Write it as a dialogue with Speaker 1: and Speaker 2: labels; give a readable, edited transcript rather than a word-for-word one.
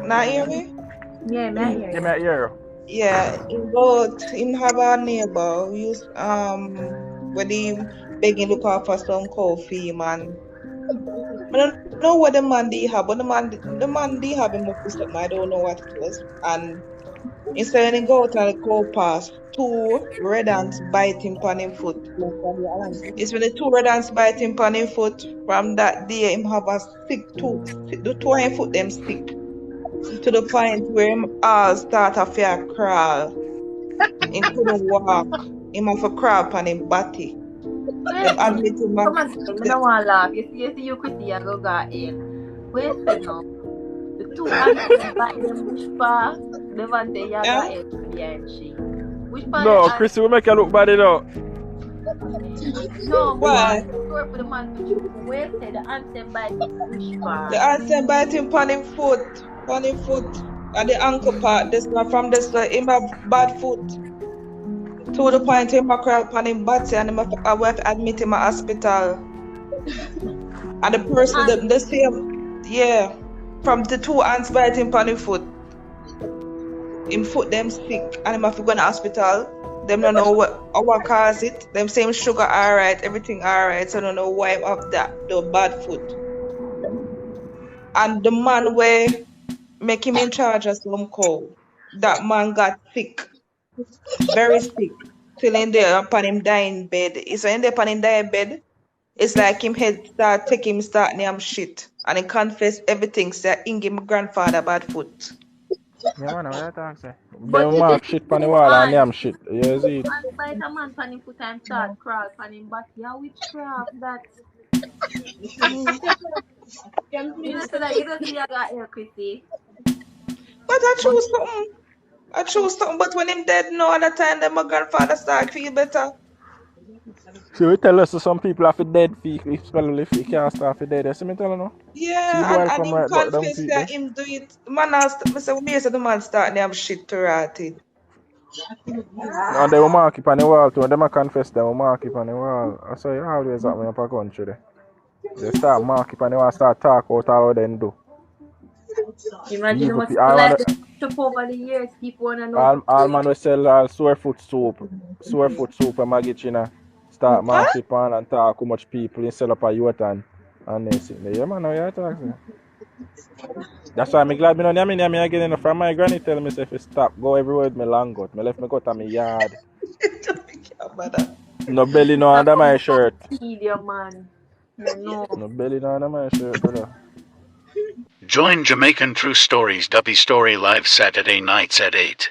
Speaker 1: Not hear me?
Speaker 2: Yeah, me hear
Speaker 3: Give
Speaker 2: you.
Speaker 3: me a ear.
Speaker 1: Yeah, him have a neighbor who used when he begging look out for some coffee, man. I don't know what the man they have, but the man they have him up with something. I don't know what it was. And instead when he go out and go past, two red ants bite him on him foot. It's when the two red ants bite him on him foot. From that day, him have a sick tooth. The two of him foot them sick to the point where him all start a fear crawl. He couldn't walk. Him have a crawl on him body. Them admit him.
Speaker 2: Come on, I don't want to laugh. You see, you Chrissy, I go got in. Wait a now. The two aunties bite them which part? Devante, you got in behind she. Which part
Speaker 3: No,
Speaker 2: the
Speaker 3: Chrissy, we make you look bad though.
Speaker 2: No,
Speaker 1: Why?
Speaker 2: for the man to choose. Wait, say the auntie bite which part?
Speaker 1: The auntie bite him on him foot. On him foot. At the ankle part. This one from this him have bad foot. To the point him a crawl on him body and him have to admit him at hospital. And the person the same, yeah. From the two ants bite him on him foot. Him foot them sick and him have to go to hospital. Them don't know what cause it. Them same sugar alright, everything alright. So don't know why him have the bad foot. And the man where make him in charge of some cow, that man got sick. Very sick. Till in there upon him dying bed. So in there upon him dying bed, it's like him head start name shit. And he confess everything, say he give my grandfather bad foot.
Speaker 3: Yeah, man, what you talk say?
Speaker 2: But
Speaker 3: Them mark shit on the wall and name shit. You see it?
Speaker 2: and bite a man pan him foot and start crawl pan him back. Yeah, witchcraft that. You know, so that you don't see I got here, Chrissy.
Speaker 1: But I choose something. But when him dead no other time then my grandfather start feel better.
Speaker 3: So we tell us that some people have to dead feet, especially if you can't start for dead. You see me telling you?
Speaker 1: Yeah, and
Speaker 3: come
Speaker 1: him
Speaker 3: right back them
Speaker 1: confess
Speaker 3: feet
Speaker 1: that
Speaker 3: there.
Speaker 1: him do it. Man asked me say we say the man start name shit to rotted.
Speaker 3: And they will mark it on the wall too. When them confess, they will mark it on the wall. I say always happen up a country there. They start mark it on the wall, start talk out how they do.
Speaker 2: Imagine
Speaker 3: Evil
Speaker 2: what
Speaker 3: pe-
Speaker 2: people
Speaker 3: all
Speaker 2: like
Speaker 3: man,
Speaker 2: up over the years. People wanna know.
Speaker 3: all man will sell sore foot soup and Maggie China. Start mark it on and talk how much people in sell up a youth and they sit there. Yeah man, now you talk. That's why I'm glad me know me again enough from my granny tell me say if you stop, go everywhere with me long gut. Me left me go to my yard. No belly no under my shirt.
Speaker 2: Media man. No.
Speaker 3: No belly no under my shirt, brother.
Speaker 4: Join Jamaican True Stories Dubby Story live Saturday nights at 8.